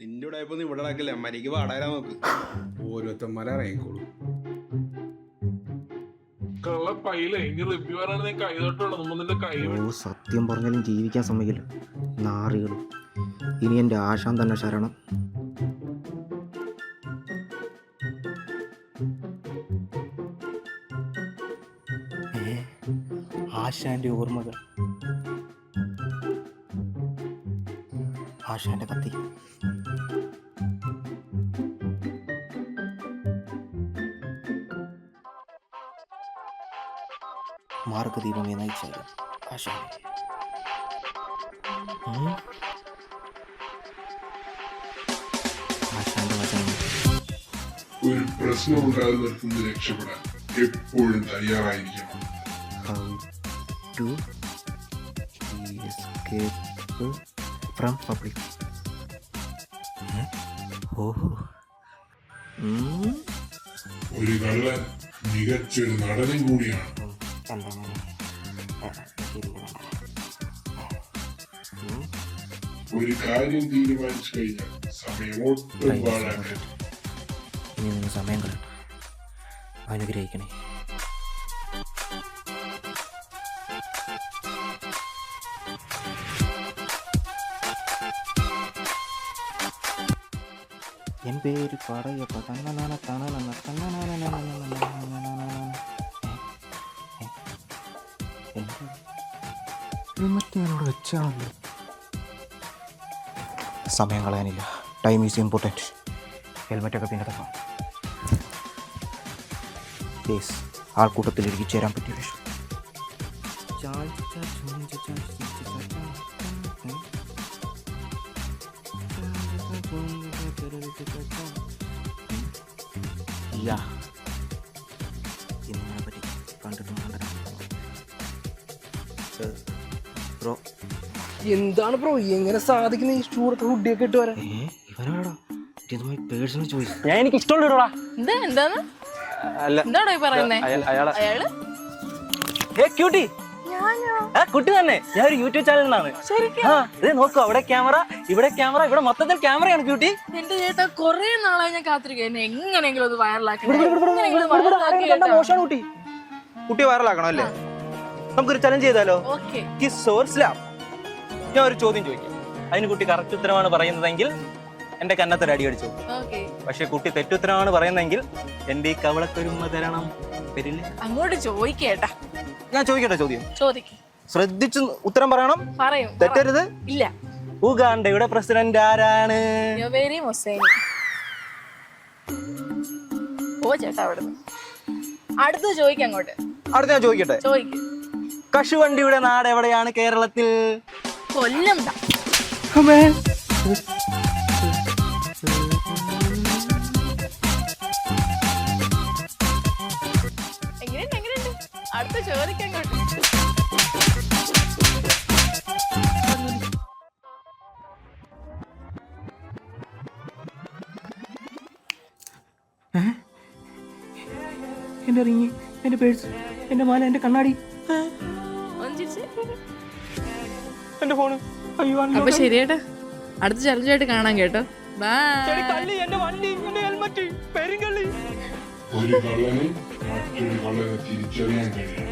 നിന്റെ ഇവിടെ ആയപ്പോ നീ ഇവിടെ ഇടാക്കില്ല അമ്മക്ക് പാടാരാ നോക്ക്. ഓരോരുത്തന്മാരെ ഇറങ്ങിക്കോളൂ. സത്യം പറഞ്ഞാലും ജീവിക്കാൻ സമ്മതിക്കില്ല നാറികളും. ഇനി എൻ്റെ ആശാൻ തന്നെ ശരണം. ആശാന്റെ ഓർമ്മകൾ, ആശാന്റെ കത്തി. മാർഗദീപമേ നയിച്ചാലും ആശാനെ. ആശാന്റെ വചനം. ഒരു പ്രശ്നം ഉണ്ടാകുന്നിടത്തുനിന്ന് രക്ഷപ്പെടാൻ എപ്പോഴും തയ്യാറായിരിക്കണം. How to escape from public. ഒരു കള്ളൻ മികച്ചൊരു നടനും കൂടിയാണ്. ഒരു കാര്യം തീരുമാനിച്ചു കഴിഞ്ഞാൽ സമയം ഒട്ടും പാഴാക്കരുത്. ഇനി നിങ്ങൾ സമയം കളയണം. അനുഗ്രഹിക്കണേ. എൻ പേര് പറയപ്പ തന്നനാന തനന തന്നനാന. മറ്റേ എന്നോട് വെച്ചാണല്ലോ. സമയം കളയാനില്ല. Time is important. ഹെൽമെറ്റൊക്കെ പിന്നെടുക്കാം. യെസ്, ആൾക്കൂട്ടത്തിൽ എനിക്ക് ചേരാൻ പറ്റിയ വിഷം. ഇതിനെപ്പറ്റി കണ്ടിട്ട് ബ്രോ, എന്താണ് ബ്രോ എങ്ങനെ സാധിക്കുന്ന ഈ ചൂടത്ത് ഹുഡിയൊക്കെ ഇട്ട് വരാൻ? ഇവനോടാ പേഴ്സണൽ ചോയ്സ്. ഞാൻ എനിക്ക് ഇഷ്ടമുള്ള കുട്ടി തന്നെ. ഞാൻ ഒരു യൂട്യൂബ് ചാനലിലാണ്. നോക്കൂ, അവിടെ ക്യാമറ, ഇവിടെ ക്യാമറ, ഇവിടെ മൊത്തത്തിൽ ക്യാമറയാണ് ക്യൂട്ടി. എന്റെ ചേട്ടാ കൊറേ നാളായി ഞാൻ കാത്തിരിക്കും എങ്ങനെയെങ്കിലും അത് വൈറലാക്കണം. കുട്ടി വൈറലാക്കണം അല്ലേ? നമുക്കൊരു ചലഞ്ച് ചെയ്താലോ? Kiss or slam. ഞാൻ ഒരു ചോദ്യം ചോദിക്കാം, അതിന് കുട്ടി കറക്റ്റ് ഉത്തരമാണ് പറയുന്നതെങ്കിൽ എന്റെ കന്നത്തൊരു അടി അടിച്ചു. പക്ഷെ കുട്ടി തെറ്റുത്തരമാണ് പറയുന്നതെങ്കിൽ എന്റെ ഈ കവളത്തൊരുമ തരണം. വരില്ലേ? അങ്ങോട്ട് ചോദിക്കേട്ടാ. ഞാൻ ചോദിക്കട്ടെ ചോദ്യം? ചോദിക്കും. ശ്രദ്ധിച്ച് ഉത്തരം പറയണം. തെറ്റരുത്. ഇല്ല. ഉഗാണ്ടയുടെ പ്രസിഡന്റ് ആരാണ്? യോവേരി മുസൈനി. ഓ ചേട്ടാ അവിടുന്ന് അടുത്ത് ചോദിക്കാം. അങ്ങോട്ട് അടുത്ത് ഞാൻ ചോദിക്കട്ടെ? ചോദിക്കും. കശുവണ്ടിയുടെ നാട് എവിടെയാണ് കേരളത്തിൽ? കൊല്ലം. എങ്ങനെയുണ്ട്? അടുത്ത് ചോദിക്കാം. അങ്ങോട്ട് എന്റെ റിങ്, എന്റെ പേഴ്സ്, എന്റെ മാല, എന്റെ കണ്ണാടി, എന്റെ ഫോണ്. അയ്യോ, അപ്പൊ ശരിയേട്ടാ, അടുത്ത ചലഞ്ചായിട്ട് കാണാൻ കേട്ടോ. എന്റെ വണ്ടി, എന്റെ ഹെൽമറ്റ്, പെരുങ്കള്ളി. ഒരു കള്ളന് മറ്റൊരു കള്ളനെ തിരിച്ചറിയാൻ കഴിയും.